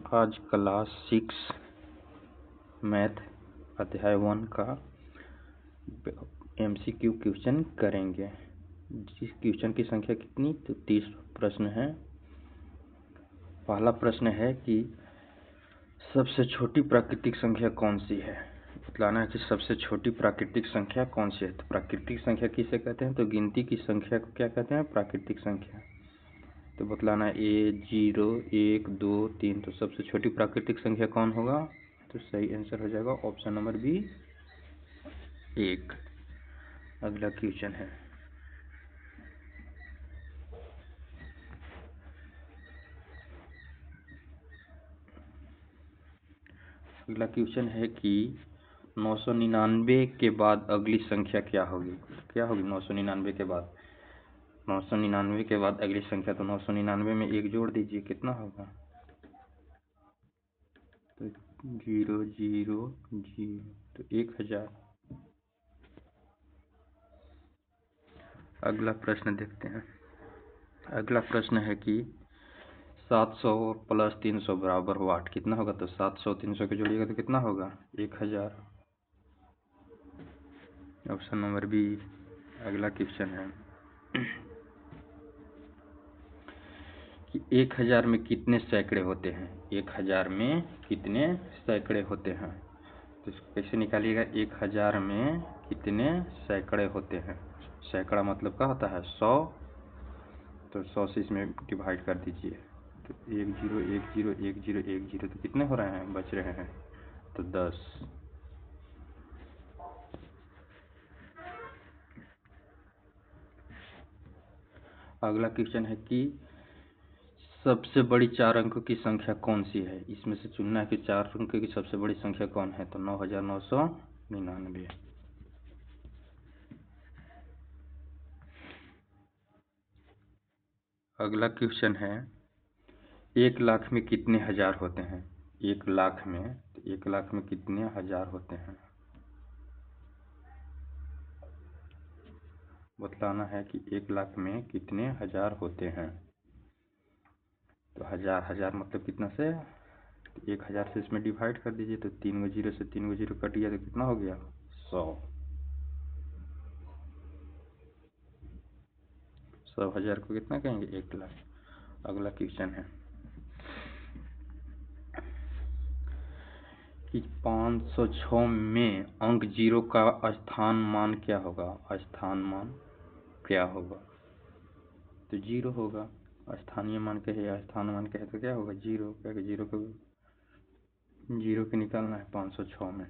आज class 6 math अध्याय 1 का MCQ क्वेश्चन करेंगे। जिस क्वेश्चन की संख्या कितनी, तो 30 प्रश्न है। पहला प्रश्न है कि सबसे छोटी प्राकृतिक संख्या कौन सी है। बतलाना है कि सबसे छोटी प्राकृतिक संख्या कौन सी है। तो प्राकृतिक संख्या किसे कहते हैं, तो गिनती की संख्या को क्या कहते हैं, प्राकृतिक संख्या। तो बतलाना है 0, 1, 2, 3। तो सबसे छोटी प्राकृतिक संख्या कौन होगा, तो सही आंसर हो जाएगा ऑप्शन नंबर बी 1। अगला क्वेश्चन है कि 999 के बाद अगली संख्या क्या होगी। 999 के बाद 999 के बाद अगली संख्या। तो 999 में 1 जोड़ दीजिए, कितना होगा, तो 0, 0, 0, तो 1000। अगला प्रश्न देखते हैं। अगला प्रश्न है कि 700 प्लस 300 बराबर वाट कितना होगा। तो 700 300 के जोड़िएगा तो कितना होगा, 1000। Option number B. अगला क्वेश्चन है कि 1000 में कितने सैकड़े होते हैं। 1000 में कितने सैकड़े होते हैं, तो इसको कैसे निकालिएगा। 1000 में कितने सैकड़े होते हैं। सैकड़ा मतलब क्या होता है, 100। तो 100 से इसमें डिवाइड कर दीजिए, तो 1 0 1 0 1 0 1 0, तो कितने हो रहे हैं, बच रहे हैं, तो 10। अगला क्वेश्चन है कि सबसे बड़ी 4 अंकों की संख्या कौन सी है। इसमें से चुनना है कि 4 अंकों की सबसे बड़ी संख्या कौन है। तो 9999। अगला क्वेश्चन है 1 लाख में कितने हजार होते हैं। 1 लाख में, तो 1 लाख में कितने हजार होते हैं। बतलाना है कि 1 लाख में कितने हजार होते हैं। तो हजार मतलब कितना से, 1000 से इसमें डिवाइड कर दीजिए, तो 3 गो 0 से 3 गो 0 कट गया, तो कितना हो गया, 100। 100,000 को कितना कहेंगे, 1 लाख। अगला क्वेश्चन है कि 506 में अंक 0 का स्थान मान क्या होगा। स्थान मान क्या होगा, तो 0 होगा। स्थानीय मान कहे या स्थान मान कहे तो क्या होगा, 0। क्या 0 को 0 के निकालना है 506 में,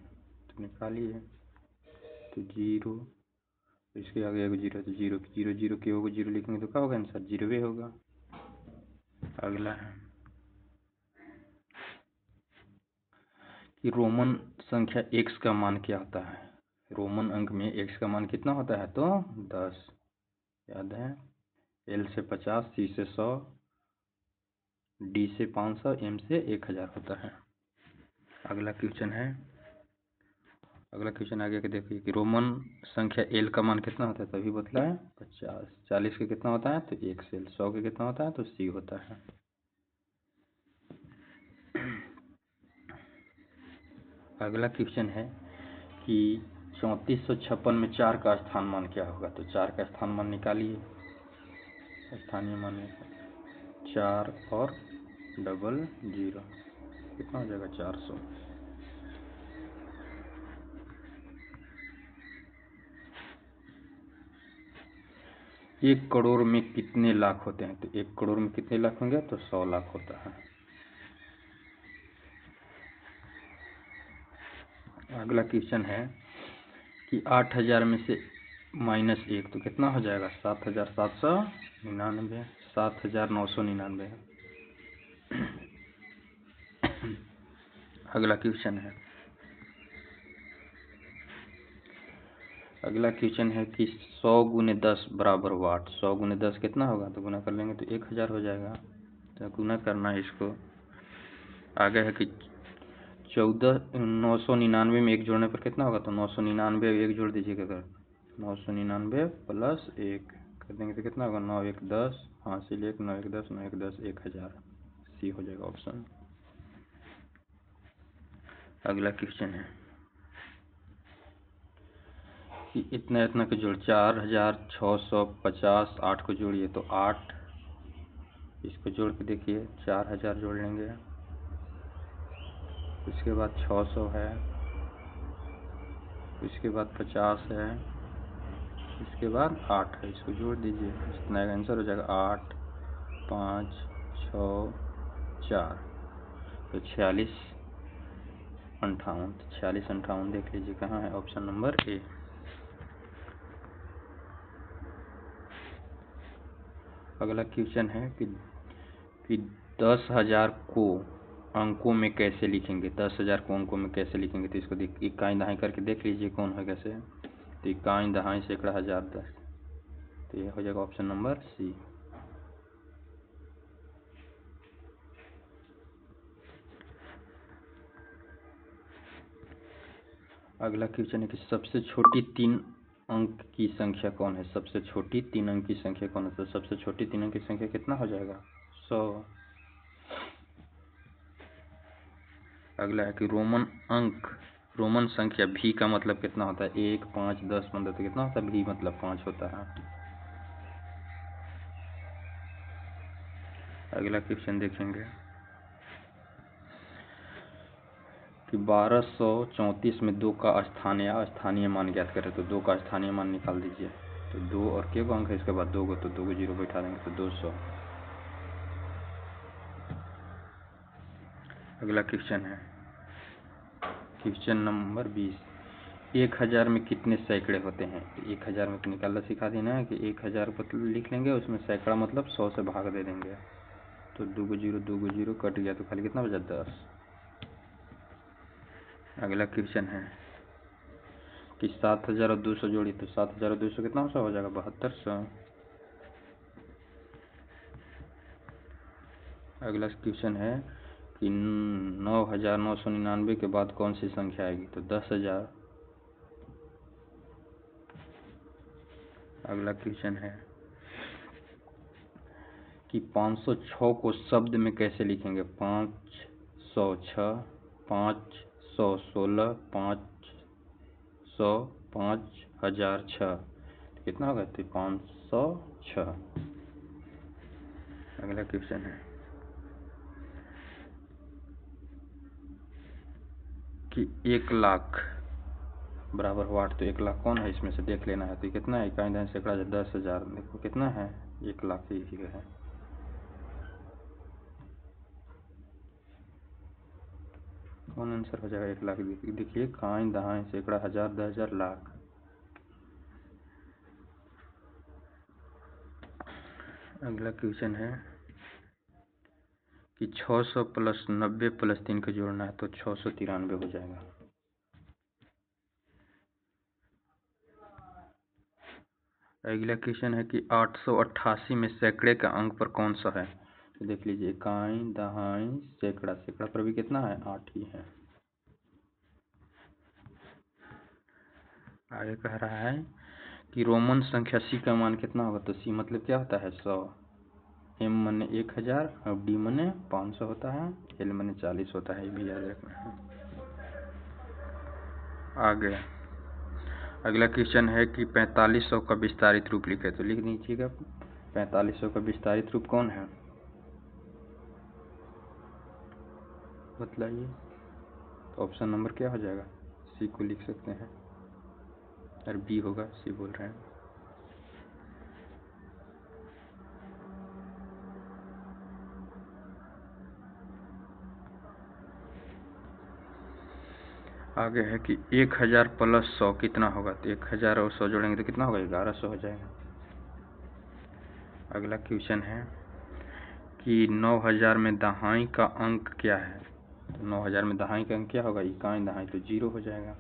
तो निकालिए, तो 0, इसके आगे एगो 0, तो 0 0 0 के होगा 0 लिखेंगे तो क्या होगा आंसर, 0 होगा। अगला है कि रोमन संख्या x का मान क्या होता है। रोमन अंक में x का मान कितना होता है, तो 10। याद है, L से 50, C से 100, D से 500, M से 1000 होता है। अगला क्वेश्चन आगे के देखिए कि रोमन संख्या L का मान कितना होता है, तभी बतला है 50। 40 के कितना होता है, तो 1 से 100 के कितना होता है, तो C होता है। अगला क्वेश्चन है कि 3456 में 4 का स्थान मान क्या होगा। तो 4 का स्थान मान निकालिए। स्थानीय मान 4 और 00, कितना हो जाएगा, 400। 1 करोड़ में कितने लाख होते हैं। तो 1 करोड़ में कितने लाख होंगे, तो 100 लाख होता है। अगला क्वेश्चन है कि 8000 में से -1, तो कितना हो जाएगा, 7799, 7999। अगला क्वेश्चन है कि 100 गुने 10 बराबर वाट। 100 गुने 10 कितना होगा, तो गुना कर लेंगे तो 1000 हो जाएगा। तो गुना करना है इसको। आगे है कि 999 में 1 जोड़ने पर कितना होगा। तो 999 1 जोड़ दीजिएगा, अगर 999 प्लस 1 कर देंगे तो कितना होगा, 9 1 10, हासिल 1, 9 1 10, 9 1 10, 1000। सी हो जाएगा ऑप्शन। अगला क्वेश्चन है कि इतना इतना को जोड़ 4650 8 को जोड़िए तो 8, इसको जोड़ के देखिए 4000 जोड़ लेंगे, उसके बाद 600 है, उसके बाद 50 है, इसके बाद 8 है, इसको जोड़ दीजिए, इतना आंसर हो जाएगा 8 5 6 4, तो 46 58। 46 58 देख लीजिए कहाँ है, ऑप्शन नंबर ए। अगला क्वेश्चन है कि 10,000 को अंकों में कैसे लिखेंगे, 10,000 को अंकों में कैसे लिखेंगे, तो इसको इकाई दहाई करके देख लीजिए कौन है कैसे। तो इकाई दहाई सैकड़ा हजार 10, तो ये हो जाएगा ऑप्शन नंबर सी। अगला क्वेश्चन है कि सबसे छोटी 3 अंक की संख्या कौन है, सबसे छोटी 3 अंक की संख्या कौन है, तो सबसे छोटी 3 अंक की संख्या कितना हो जाएगा, 100। अगला है कि रोमन संख्या भी का मतलब कितना होता है, 1 5 10 15, तो कितना होता है, भी मतलब 5 होता है। अगला क्वेश्चन देखेंगे कि 1234 में 2 का स्थानीय मान ज्ञात करें, तो 2 का स्थानीय मान निकाल दीजिए, तो 2 और के अंक है, इसके बाद 2 को, तो 2 को 0 बैठा देंगे, तो 200। अगला क्वेश्चन है क्वेश्चन नंबर 20, 1000 में कितने सैकड़े होते हैं, 1000 में निकालना सिखा देना है कि 1000 को लिख लेंगे, उसमें सैकड़ा मतलब 100 से भाग दे देंगे, तो 2 को 0 कट गया, तो खाली कितना बचा, 10। अगला क्वेश्चन है कि 7000 और 200 जोड़ी, तो 7000 और 200 कितना हो जाएगा, 7200। अगला क्वेश्चन है कि 9999 के बाद कौन सी संख्या आएगी, तो 10,000। अगला क्वेश्चन है कि 506 को शब्द में कैसे लिखेंगे, 506 516 500 5006, तो कितना होगा, तो 506। अगला क्वेश्चन है कि 1 लाख बराबर वाट, तो 1 लाख कौन है, इसमें से देख लेना है, तो कितना है, इकाई दहाई सैकड़ा 10,000, देखो कितना है, 1 लाख ही है। कौन आंसर हो जाएगा, 1 लाख, देखिए इकाई दहाई सैकड़ा हजार 10,000 लाख। अगला क्वेश्चन है कि 600 प्लस 90 प्लस 3 को जोड़ना है, तो 693 हो जाएगा। अगला क्वेश्चन है कि 888 में सैकड़े का अंक पर कौन सा है, तो देख लीजिए इकाई दहाई सैकड़ा, सैकड़ा पर भी कितना है, 8 ही है। आगे कह रहा है कि रोमन संख्या सी का मान कितना होगा, तो सी मतलब क्या होता है, 100, एम मने 1000 और डी मने 500 होता है, एल मने 40 होता है, ये भी याद रखना है। आगे अगला क्वेश्चन है कि 4500 का विस्तारित रूप लिखे, तो लिख दीजिएगा 4500 का विस्तारित रूप कौन है, बतलाइए। तो ऑप्शन नंबर क्या हो जाएगा, सी को लिख सकते हैं, और बी होगा, सी बोल रहे हैं। आगे है कि 1000 प्लस 100 कितना होगा, तो 1000 और 100 जोड़ेंगे तो कितना होगा, 1100 हो जाएगा। अगला क्वेश्चन है कि 9000 में दहाई का अंक क्या है, तो 9000 में दहाई का अंक क्या होगा, इकाई दहाई, तो 0 हो जाएगा।